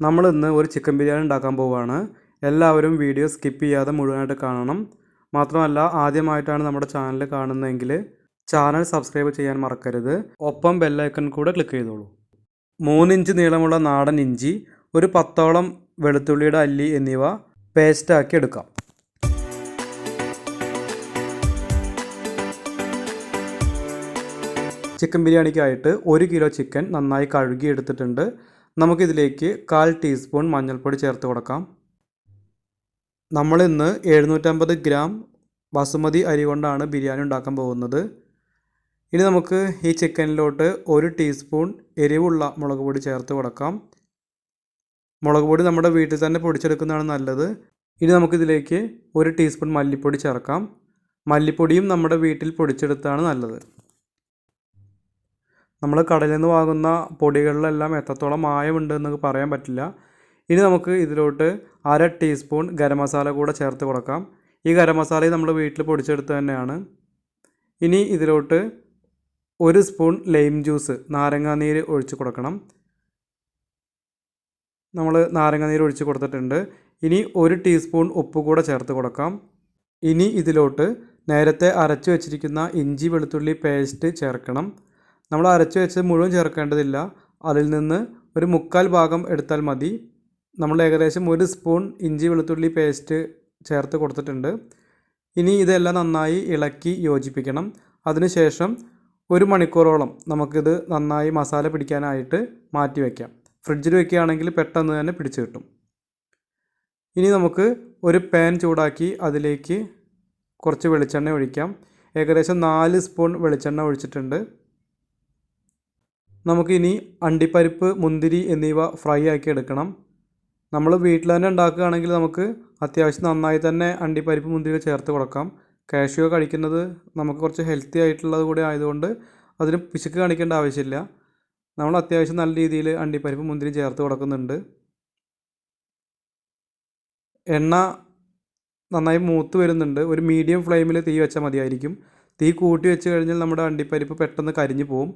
നമ്മളിന്ന് ഒരു ചിക്കൻ ബിരിയാണി ഉണ്ടാക്കാൻ പോവുകയാണ്. എല്ലാവരും വീഡിയോ സ്കിപ്പ് ചെയ്യാതെ മുഴുവനായിട്ട് കാണണം. മാത്രമല്ല, ആദ്യമായിട്ടാണ് നമ്മുടെ ചാനൽ കാണുന്നതെങ്കിൽ ചാനൽ സബ്സ്ക്രൈബ് ചെയ്യാൻ മറക്കരുത്. ഒപ്പം ബെല്ലൈക്കൺ കൂടെ ക്ലിക്ക് ചെയ്തോളൂ. 3 ഇഞ്ച് നീളമുള്ള നാടൻ ഇഞ്ചി, ഒരു 10ഓളം വെളുത്തുള്ളിയുടെ അല്ലി എന്നിവ പേസ്റ്റാക്കി എടുക്കാം. ചിക്കൻ ബിരിയാണിക്കായിട്ട് 1 കിലോ ചിക്കൻ നന്നായി കഴുകി എടുത്തിട്ടുണ്ട്. നമുക്കിതിലേക്ക് 1/4 ടീസ്പൂൺ മഞ്ഞൾപ്പൊടി ചേർത്ത് കൊടുക്കാം. നമ്മളിന്ന് 750 ഗ്രാം ബസുമതി അരി കൊണ്ടാണ് ബിരിയാണി ഉണ്ടാക്കാൻ പോകുന്നത്. ഇനി നമുക്ക് ഈ ചിക്കനിലോട്ട് 1 ടീസ്പൂൺ എരിവുള്ള മുളക് പൊടി ചേർത്ത് കൊടുക്കാം. മുളക് പൊടി നമ്മുടെ വീട്ടിൽ തന്നെ പൊടിച്ചെടുക്കുന്നതാണ് നല്ലത്. ഇനി നമുക്കിതിലേക്ക് 1 ടീസ്പൂൺ മല്ലിപ്പൊടി ചേർക്കാം. മല്ലിപ്പൊടിയും നമ്മുടെ വീട്ടിൽ പൊടിച്ചെടുത്താണ് നല്ലത്. നമ്മൾ കടയിൽ നിന്ന് വാങ്ങുന്ന പൊടികളിലെല്ലാം എത്രത്തോളം മായമുണ്ട് എന്ന് പറയാൻ പറ്റില്ല. ഇനി നമുക്ക് ഇതിലോട്ട് 1/2 ടീസ്പൂൺ ഗരം മസാല കൂടെ ചേർത്ത് കൊടുക്കാം. ഈ ഗരം മസാല നമ്മൾ വീട്ടിൽ പൊടിച്ചെടുത്ത് തന്നെയാണ്. ഇനി ഇതിലോട്ട് 1 സ്പൂൺ ലൈം ജ്യൂസ്, നാരങ്ങാനീര് ഒഴിച്ച് കൊടുക്കണം. നമ്മൾ നാരങ്ങാനീര് ഒഴിച്ച് കൊടുത്തിട്ടുണ്ട്. ഇനി 1 ടീസ്പൂൺ ഉപ്പ് കൂടെ ചേർത്ത് കൊടുക്കാം. ഇനി ഇതിലോട്ട് നേരത്തെ അരച്ചു വെച്ചിരിക്കുന്ന ഇഞ്ചി വെളുത്തുള്ളി പേസ്റ്റ് ചേർക്കണം. നമ്മൾ അരച്ച് വെച്ച് മുഴുവൻ ചേർക്കേണ്ടതില്ല. അതിൽ നിന്ന് ഒരു 1/4 ഭാഗം എടുത്താൽ മതി. നമ്മൾ ഏകദേശം 1 സ്പൂൺ ഇഞ്ചി വെളുത്തുള്ളി പേസ്റ്റ് ചേർത്ത് കൊടുത്തിട്ടുണ്ട്. ഇനി ഇതെല്ലാം നന്നായി ഇളക്കി യോജിപ്പിക്കണം. അതിനുശേഷം 1 മണിക്കൂറോളം നമുക്കിത് നന്നായി മസാല പിടിക്കാനായിട്ട് മാറ്റി വയ്ക്കാം. ഫ്രിഡ്ജിൽ വയ്ക്കുകയാണെങ്കിൽ പെട്ടെന്ന് തന്നെ പിടിച്ച് കിട്ടും. ഇനി നമുക്ക് ഒരു പാൻ ചൂടാക്കി അതിലേക്ക് കുറച്ച് വെളിച്ചെണ്ണ ഒഴിക്കാം. ഏകദേശം 4 സ്പൂൺ വെളിച്ചെണ്ണ ഒഴിച്ചിട്ടുണ്ട്. നമുക്കിനി അണ്ടിപ്പരിപ്പ്, മുന്തിരി എന്നിവ ഫ്രൈ ആക്കി എടുക്കണം. നമ്മൾ വീട്ടിൽ തന്നെ ഉണ്ടാക്കുകയാണെങ്കിൽ നമുക്ക് അത്യാവശ്യം നന്നായി തന്നെ അണ്ടിപ്പരിപ്പ്, മുന്തിരി ചേർത്ത് കൊടുക്കാം. കാഷ്യൂ കഴിക്കുന്നത് നമുക്ക് കുറച്ച് ഹെൽത്തി ആയിട്ടുള്ളത് കൂടി ആയതുകൊണ്ട് അതിന് പിശുക്ക് കാണിക്കേണ്ട ആവശ്യമില്ല. നമ്മൾ അത്യാവശ്യം നല്ല രീതിയിൽ അണ്ടിപ്പരിപ്പ്, മുന്തിരി ചേർത്ത് കൊടുക്കുന്നുണ്ട്. എണ്ണ നന്നായി മൂത്ത് വരുന്നുണ്ട്. ഒരു മീഡിയം ഫ്ലെയിമിൽ തീ വെച്ചാൽ മതിയായിരിക്കും. തീ കൂട്ടി വെച്ച് കഴിഞ്ഞാൽ നമ്മുടെ അണ്ടിപ്പരിപ്പ് പെട്ടെന്ന് കരിഞ്ഞു പോകും.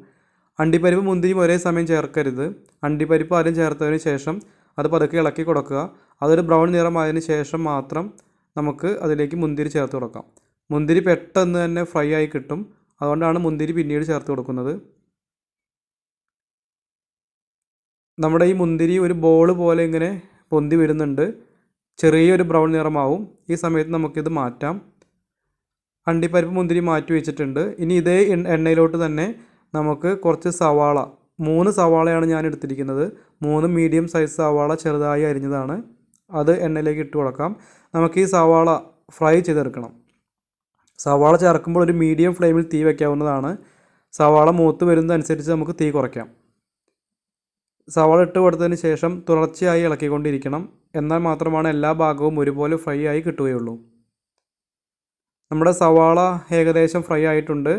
അണ്ടിപ്പരിപ്പ്, മുന്തിരിയും ഒരേ സമയം ചേർക്കരുത്. അണ്ടിപ്പരിപ്പ് ആദ്യം ചേർത്തതിന് ശേഷം അത് പതുക്കെ ഇളക്കി കൊടുക്കുക. അതൊരു ബ്രൗൺ നിറമായതിന് ശേഷം മാത്രം നമുക്ക് അതിലേക്ക് മുന്തിരി ചേർത്ത് കൊടുക്കാം. മുന്തിരി പെട്ടെന്ന് തന്നെ ഫ്രൈ ആയി കിട്ടും. അതുകൊണ്ടാണ് മുന്തിരി പിന്നീട് ചേർത്ത് കൊടുക്കുന്നത്. നമ്മുടെ ഈ മുന്തിരി ഒരു ബോൾ പോലെ ഇങ്ങനെ പൊന്തി വരുന്നുണ്ട്. ചെറിയൊരു ബ്രൗൺ നിറമാവും. ഈ സമയത്ത് നമുക്കിത് മാറ്റാം. അണ്ടിപ്പരിപ്പ്, മുന്തിരി മാറ്റി വെച്ചിട്ടുണ്ട്. ഇനി ഇതേ എണ്ണയിലോട്ട് തന്നെ നമുക്ക് കുറച്ച് സവാള, 3 സവാളയാണ് ഞാൻ എടുത്തിരിക്കുന്നത്. 3 മീഡിയം സൈസ് സവാള ചെറുതായി അരിഞ്ഞതാണ്. അത് എണ്ണയിലേക്ക് ഇട്ട് കൊടുക്കാം. നമുക്ക് ഈ സവാള ഫ്രൈ ചെയ്തെടുക്കണം. സവാള ചേർക്കുമ്പോൾ ഒരു മീഡിയം ഫ്ലെയിമിൽ തീ വയ്ക്കാവുന്നതാണ്. സവാള മൂത്ത് വരുന്നതനുസരിച്ച് നമുക്ക് തീ കുറയ്ക്കാം. സവാള ഇട്ട് കൊടുത്തതിന് ശേഷം തുടർച്ചയായി ഇളക്കിക്കൊണ്ടിരിക്കണം. എന്നാൽ മാത്രമാണ് എല്ലാ ഭാഗവും ഒരുപോലെ ഫ്രൈ ആയി കിട്ടുകയുള്ളൂ. നമ്മുടെ സവാള ഏകദേശം ഫ്രൈ ആയിട്ടുണ്ട്.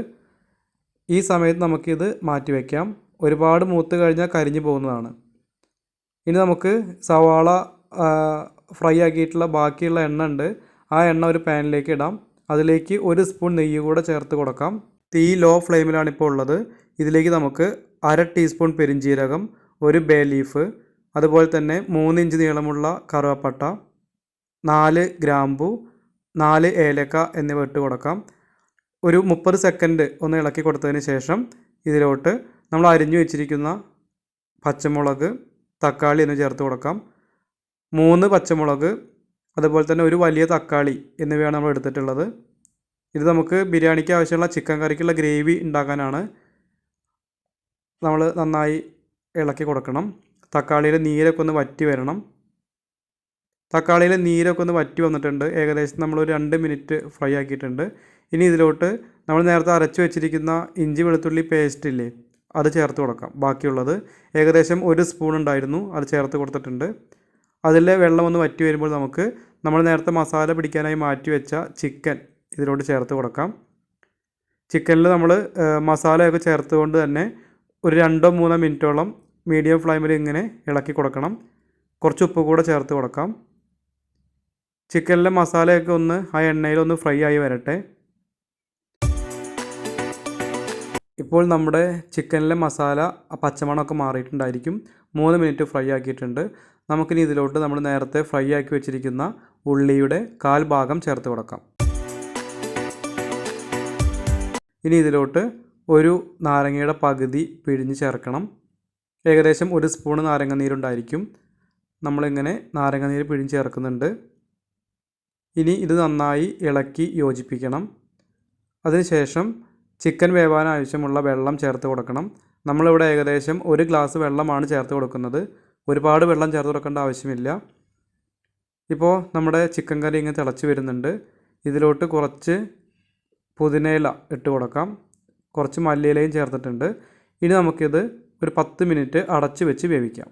ഈ സമയത്ത് നമുക്കിത് മാറ്റി വയ്ക്കാം. ഒരുപാട് മൂത്ത് കഴിഞ്ഞാൽ കരിഞ്ഞു പോകുന്നതാണ്. ഇനി നമുക്ക് സവാള ഫ്രൈ ആക്കിയിട്ടുള്ള ബാക്കിയുള്ള എണ്ണ ഉണ്ട്. ആ എണ്ണ ഒരു പാനിലേക്ക് ഇടാം. അതിലേക്ക് 1 സ്പൂൺ നെയ്യ് കൂടെ ചേർത്ത് കൊടുക്കാം. തീ ലോ ഫ്ലെയിമിലാണ് ഇപ്പോൾ ഉള്ളത്. ഇതിലേക്ക് നമുക്ക് 1/2 ടീസ്പൂൺ പെരിഞ്ജീരകം, 1 ബേ ലീഫ്, അതുപോലെ തന്നെ 3 ഇഞ്ച് നീളമുള്ള കറുവപ്പട്ട, 4 ഗ്രാമ്പു, 4 ഏലക്ക എന്നിവ ഇട്ട് കൊടുക്കാം. ഒരു 30 സെക്കൻഡ് ഒന്ന് ഇളക്കി കൊടുത്തതിന് ശേഷം ഇതിലോട്ട് നമ്മൾ അരിഞ്ഞു വെച്ചിരിക്കുന്ന പച്ചമുളക്, തക്കാളി എന്നിവ ചേർത്ത് കൊടുക്കാം. 3 പച്ചമുളക്, അതുപോലെ തന്നെ ഒരു വലിയ തക്കാളി എന്നിവയാണ് നമ്മൾ എടുത്തിട്ടുള്ളത്. ഇത് നമുക്ക് ബിരിയാണിക്ക് ആവശ്യമുള്ള ചിക്കൻ കറിക്കുള്ള ഗ്രേവി ഉണ്ടാക്കാനാണ്. നമ്മൾ നന്നായി ഇളക്കി കൊടുക്കണം. തക്കാളിയിലെ നീരൊക്കെ ഒന്ന് വറ്റി വരണം. തക്കാളിയിലെ നീരൊക്കെ ഒന്ന് വറ്റി വന്നിട്ടുണ്ട്. ഏകദേശം നമ്മളൊരു 2 മിനിറ്റ് ഫ്രൈ ആക്കിയിട്ടുണ്ട്. ഇനി ഇതിലോട്ട് നമ്മൾ നേരത്തെ അരച്ച് വെച്ചിരിക്കുന്ന ഇഞ്ചി വെളുത്തുള്ളി പേസ്റ്റ് ഇല്ലേ, അത് ചേർത്ത് കൊടുക്കാം. ബാക്കിയുള്ളത് ഏകദേശം 1 സ്പൂൺ ഉണ്ടായിരുന്നു, അത് ചേർത്ത് കൊടുത്തിട്ടുണ്ട്. അതിലെ വെള്ളം ഒന്ന് വറ്റി വരുമ്പോൾ നമുക്ക് നമ്മൾ നേരത്തെ മസാല പിടിക്കാനായി മാറ്റി വെച്ച ചിക്കൻ ഇതിലോട്ട് ചേർത്ത് കൊടുക്കാം. ചിക്കനിൽ നമ്മൾ മസാലയൊക്കെ ചേർത്തുകൊണ്ട് തന്നെ ഒരു 2-3 മിനിറ്റോളം മീഡിയം ഫ്ലെയിമിൽ ഇങ്ങനെ ഇളക്കി കൊടുക്കണം. കുറച്ച് ഉപ്പ് കൂടെ ചേർത്ത് കൊടുക്കാം. ചിക്കനിലെ മസാലയൊക്കെ ഒന്ന് ആ എണ്ണയിലൊന്ന് ഫ്രൈ ആയി വരട്ടെ. ഇപ്പോൾ നമ്മുടെ ചിക്കനിലെ മസാല പച്ചമണമൊക്കെ മാറിയിട്ടുണ്ടായിരിക്കും. 3 മിനിറ്റ് ഫ്രൈ ആക്കിയിട്ടുണ്ട്. നമുക്കിനി ഇതിലോട്ട് നമ്മൾ നേരത്തെ ഫ്രൈ ആക്കി വെച്ചിരിക്കുന്ന ഉള്ളിയുടെ 1/4 ഭാഗം ചേർത്ത് കൊടുക്കാം. ഇനി ഇതിലോട്ട് ഒരു നാരങ്ങയുടെ പകുതി പിഴിഞ്ഞ് ചേർക്കണം. ഏകദേശം 1 സ്പൂൺ നാരങ്ങാനീരുണ്ടായിരിക്കും. നമ്മളിങ്ങനെ നാരങ്ങാനീര് പിഴിഞ്ഞ് ചേർക്കുന്നുണ്ട്. ഇനി ഇത് നന്നായി ഇളക്കി യോജിപ്പിക്കണം. അതിനുശേഷം ചിക്കൻ വേവാൻ ആവശ്യമുള്ള വെള്ളം ചേർത്ത് കൊടുക്കണം. നമ്മളിവിടെ ഏകദേശം 1 ഗ്ലാസ് വെള്ളമാണ് ചേർത്ത് കൊടുക്കുന്നത്. ഒരുപാട് വെള്ളം ചേർത്ത് കൊടുക്കേണ്ട ആവശ്യമില്ല. ഇപ്പോൾ നമ്മുടെ ചിക്കൻ കറി ഇങ്ങനെ തിളച്ച് വരുന്നുണ്ട്. ഇതിലോട്ട് കുറച്ച് പുതിനയില ഇട്ട് കൊടുക്കാം. കുറച്ച് മല്ലിയിലയും ചേർത്തിട്ടുണ്ട്. ഇനി നമുക്കിത് ഒരു 10 മിനിറ്റ് അടച്ച് വെച്ച് വേവിക്കാം.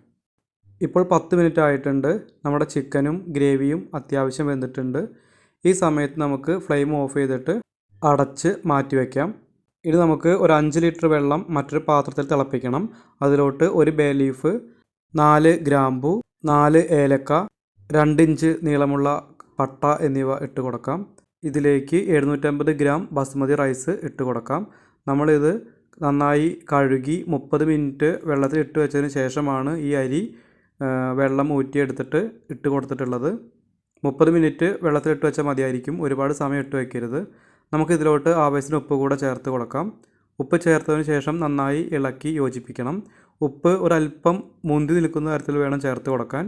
ഇപ്പോൾ 10 മിനിറ്റ് ആയിട്ടുണ്ട്. നമ്മുടെ ചിക്കനും ഗ്രേവിയും അത്യാവശ്യം വെന്തിട്ടുണ്ട്. ഈ സമയത്ത് നമുക്ക് ഫ്ലെയിം ഓഫ് ചെയ്തിട്ട് അടച്ച് മാറ്റി വയ്ക്കാം. ഇനി നമുക്ക് ഒരു 5 ലിറ്റർ വെള്ളം മറ്റൊരു പാത്രത്തിൽ തിളപ്പിക്കണം. അതിലോട്ട് ഒരു ബേ ലീഫ്, 4 ഗ്രാമ്പു, 4 ഏലക്ക, 2 ഇഞ്ച് നീളമുള്ള പട്ട എന്നിവ ഇട്ട് കൊടുക്കാം. ഇതിലേക്ക് 750 ഗ്രാം ബസ്മതി റൈസ് ഇട്ട് കൊടുക്കാം. നമ്മളിത് നന്നായി കഴുകി 30 മിനിറ്റ് വെള്ളത്തിൽ ഇട്ട് വെച്ചതിന് ശേഷമാണ് ഈ അരി വെള്ളം ഊറ്റിയെടുത്തിട്ട് ഇട്ട് കൊടുത്തിട്ടുള്ളത്. 30 മിനിറ്റ് വെള്ളത്തിലിട്ട് വെച്ചാൽ മതിയായിരിക്കും. ഒരുപാട് സമയം ഇട്ട് വയ്ക്കരുത്. നമുക്കിതിലോട്ട് ആവശ്യത്തിന് ഉപ്പ് കൂടെ ചേർത്ത് കൊടുക്കാം. ഉപ്പ് ചേർത്തതിന് ശേഷം നന്നായി ഇളക്കി യോജിപ്പിക്കണം. ഉപ്പ് ഒരല്പം മുന്തി നിൽക്കുന്ന തരത്തിൽ വേണം ചേർത്ത് കൊടുക്കാൻ.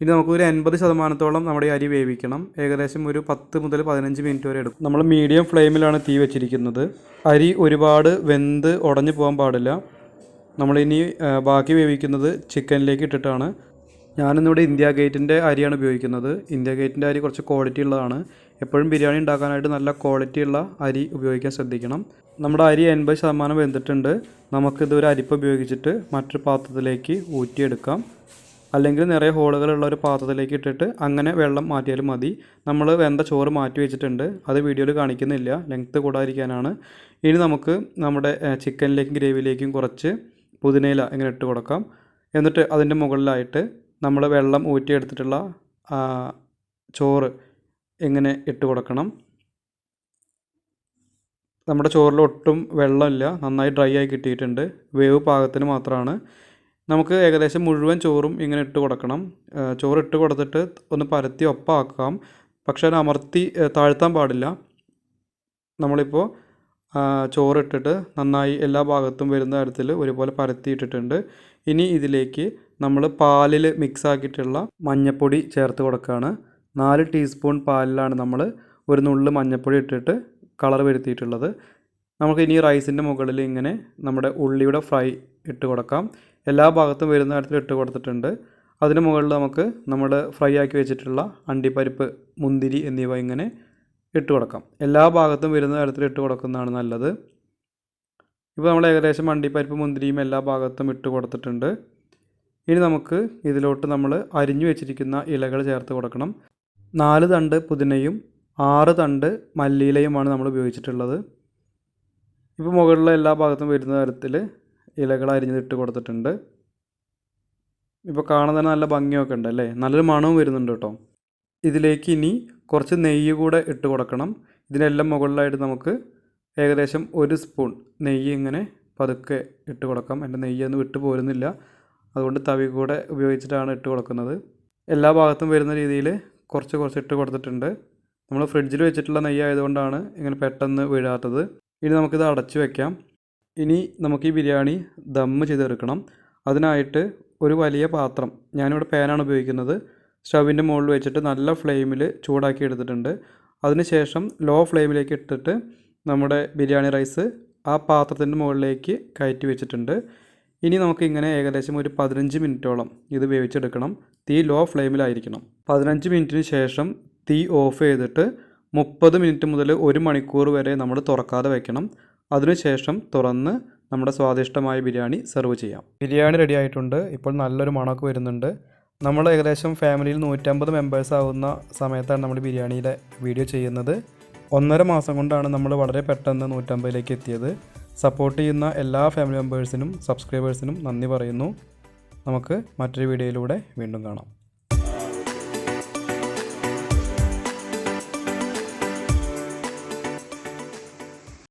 ഇനി നമുക്കൊരു 80% നമ്മുടെ അരി വേവിക്കണം. ഏകദേശം ഒരു 10 മുതൽ 15 മിനിറ്റ് വരെ എടുക്കും. നമ്മൾ മീഡിയം ഫ്ലെയിമിലാണ് തീ വെച്ചിരിക്കുന്നത്. അരി ഒരുപാട് വെന്ത് ഉടഞ്ഞു പോകാൻ പാടില്ല. നമ്മളിനി ബാക്കി വേവിക്കുന്നത് ചിക്കനിലേക്ക് ഇട്ടിട്ടാണ്. ഞാനിന്നിവിടെ ഇന്ത്യ ഗേറ്റിൻ്റെ അരിയാണ് ഉപയോഗിക്കുന്നത്. ഇന്ത്യ ഗേറ്റിൻ്റെ അരി കുറച്ച് ക്വാളിറ്റി ഉള്ളതാണ്. എപ്പോഴും ബിരിയാണി ഉണ്ടാക്കാനായിട്ട് നല്ല ക്വാളിറ്റി ഉള്ള അരി ഉപയോഗിക്കാൻ ശ്രദ്ധിക്കണം. നമ്മുടെ അരി 80% വെന്തിട്ടുണ്ട്. നമുക്കിത് ഒരു അരിപ്പ ഉപയോഗിച്ചിട്ട് മറ്റൊരു പാത്രത്തിലേക്ക് ഊറ്റിയെടുക്കാം. അല്ലെങ്കിൽ നിറയെ ഹോളുകളുള്ള ഒരു പാത്രത്തിലേക്ക് ഇട്ടിട്ട് അങ്ങനെ വെള്ളം മാറ്റിയാലും മതി. നമ്മൾ വെന്ത ചോറ് മാറ്റി വെച്ചിട്ടുണ്ട്. അത് വീഡിയോയിൽ കാണിക്കുന്നില്ല, ലെങ്ത്ത് കൂടാതിരിക്കാനാണ്. ഇനി നമുക്ക് നമ്മുടെ ചിക്കനിലേക്കും ഗ്രേവിയിലേക്കും കുറച്ച് പുതിനയില ഇങ്ങനെ ഇട്ട് കൊടുക്കാം. എന്നിട്ട് അതിൻ്റെ മുകളിലായിട്ട് നമ്മൾ വെള്ളം ഊറ്റിയെടുത്തിട്ടുള്ള ചോറ് ഇങ്ങനെ ഇട്ട് കൊടുക്കണം. നമ്മുടെ ചോറിൽ ഒട്ടും വെള്ളമില്ല, നന്നായി ഡ്രൈ ആയി കിട്ടിയിട്ടുണ്ട്. വേവ് പാകത്തിന് മാത്രമാണ്. നമുക്ക് ഏകദേശം മുഴുവൻ ചോറും ഇങ്ങനെ ഇട്ട് കൊടുക്കണം. ചോറ് ഇട്ട് കൊടുത്തിട്ട് ഒന്ന് പരത്തി ഒപ്പാക്കാം. പക്ഷേ അത് അമർത്തി താഴ്ത്താൻ പാടില്ല. നമ്മളിപ്പോൾ ചോറിട്ടിട്ട് നന്നായി എല്ലാ ഭാഗത്തും വരുന്ന തരത്തിൽ ഒരുപോലെ പരത്തിയിട്ടിട്ടുണ്ട്. ഇനി ഇതിലേക്ക് നമ്മൾ പാലിൽ മിക്സ് ആക്കിയിട്ടുള്ള മഞ്ഞൾപ്പൊടി ചേർത്ത് കൊടുക്കുകയാണ്. 4 ടീസ്പൂൺ പാലിലാണ് നമ്മൾ ഒരു നുള്ള് മഞ്ഞൾപ്പൊടി ഇട്ടിട്ട് കളർ വരുത്തിയിട്ടുള്ളത്. നമുക്ക് ഇനി റൈസിൻ്റെ മുകളിൽ ഇങ്ങനെ നമ്മുടെ ഉള്ളിയുടെ ഫ്രൈ ഇട്ട് കൊടുക്കാം. എല്ലാ ഭാഗത്തും വരുന്ന തരത്തിൽ ഇട്ട് കൊടുത്തിട്ടുണ്ട്. അതിന് മുകളിൽ നമുക്ക് നമ്മൾ ഫ്രൈ ആക്കി വെച്ചിട്ടുള്ള അണ്ടിപ്പരിപ്പ്, മുന്തിരി എന്നിവ ഇങ്ങനെ ഇട്ട് കൊടുക്കാം. എല്ലാ ഭാഗത്തും വരുന്ന തരത്തിൽ ഇട്ട് കൊടുക്കുന്നതാണ് നല്ലത്. ഇപ്പോൾ നമ്മൾ ഏകദേശം അണ്ടിപ്പരിപ്പ്, മുന്തിരിയും എല്ലാ ഭാഗത്തും ഇട്ട് കൊടുത്തിട്ടുണ്ട്. ഇനി നമുക്ക് ഇതിലോട്ട് നമ്മൾ അരിഞ്ഞു വെച്ചിരിക്കുന്ന ഇലകൾ ചേർത്ത് കൊടുക്കണം. 4 തണ്ട് പുതിനയും 6 തണ്ട് മല്ലിയിലയുമാണ് നമ്മൾ ഉപയോഗിച്ചിട്ടുള്ളത്. ഇപ്പോൾ മുകളിലെ എല്ലാ ഭാഗത്തും വരുന്ന തരത്തിൽ ഇലകൾ അരിഞ്ഞിട്ട് കൊടുത്തിട്ടുണ്ട്. ഇപ്പോൾ കാണാൻ തന്നെ നല്ല ഭംഗിയൊക്കെ ഉണ്ട് അല്ലേ? നല്ലൊരു മണവും വരുന്നുണ്ട് കേട്ടോ. ഇതിലേക്ക് ഇനി കുറച്ച് നെയ്യ് കൂടെ ഇട്ട് കൊടുക്കണം. ഇതിനെല്ലാം മുകളിലായിട്ട് നമുക്ക് ഏകദേശം 1 സ്പൂൺ നെയ്യ് ഇങ്ങനെ പതുക്കെ ഇട്ട് കൊടുക്കാം. എൻ്റെ നെയ്യൊന്നും വിട്ട് പോരുന്നില്ല, അതുകൊണ്ട് തവി കൂടെ ഉപയോഗിച്ചിട്ടാണ് ഇട്ട് കൊടുക്കുന്നത്. എല്ലാ ഭാഗത്തും വരുന്ന രീതിയിൽ കുറച്ച് ഇട്ട് കൊടുത്തിട്ടുണ്ട്. നമ്മൾ ഫ്രിഡ്ജിൽ വെച്ചിട്ടുള്ള നെയ്യ് ആയതുകൊണ്ടാണ് ഇങ്ങനെ പെട്ടെന്ന് വീഴാത്തത്. ഇനി നമുക്കിത് അടച്ചു വയ്ക്കാം. ഇനി നമുക്ക് ഈ ബിരിയാണി ദമ്മ് ചെയ്തെടുക്കണം. അതിനായിട്ട് ഒരു വലിയ പാത്രം, ഞാനിവിടെ പാനാണ് ഉപയോഗിക്കുന്നത്, സ്റ്റവിൻ്റെ മുകളിൽ വെച്ചിട്ട് നല്ല ഫ്ലെയിമിൽ ചൂടാക്കി എടുത്തിട്ടുണ്ട്. അതിനുശേഷം ലോ ഫ്ലെയിമിലേക്ക് ഇട്ടിട്ട് നമ്മുടെ ബിരിയാണി റൈസ് ആ പാത്രത്തിൻ്റെ മുകളിലേക്ക് കയറ്റി വെച്ചിട്ടുണ്ട്. ഇനി നമുക്കിങ്ങനെ ഏകദേശം ഒരു 15 മിനിറ്റോളം ഇത് വേവിച്ചെടുക്കണം. തീ ലോ ഫ്ലെയിമിലായിരിക്കണം. 15 മിനിറ്റിന് ശേഷം തീ ഓഫ് ചെയ്തിട്ട് 30 മിനിറ്റ് മുതൽ 1 മണിക്കൂർ വരെ നമ്മൾ തുറക്കാതെ വയ്ക്കണം. അതിനുശേഷം തുറന്ന് നമ്മുടെ സ്വാദിഷ്ടമായ ബിരിയാണി സെർവ് ചെയ്യാം. ബിരിയാണി റെഡി ആയിട്ടുണ്ട്. ഇപ്പോൾ നല്ലൊരു മണമൊക്കെ വരുന്നുണ്ട്. നമ്മൾ ഏകദേശം ഫാമിലിയിൽ 150 മെമ്പേഴ്സ് ആവുന്ന സമയത്താണ് നമ്മൾ ബിരിയാണിയുടെ വീഡിയോ ചെയ്യുന്നത്. 1.5 മാസം കൊണ്ടാണ് നമ്മൾ വളരെ പെട്ടെന്ന് 150ലേക്ക് എത്തിയത്. സപ്പോർട്ട് ചെയ്യുന്ന എല്ലാ ഫാമിലി മെമ്പേഴ്സിനും സബ്സ്ക്രൈബേഴ്സിനും നന്ദി പറയുന്നു. നമുക്ക് മറ്റൊരു വീഡിയോയിലൂടെ വീണ്ടും കാണാം.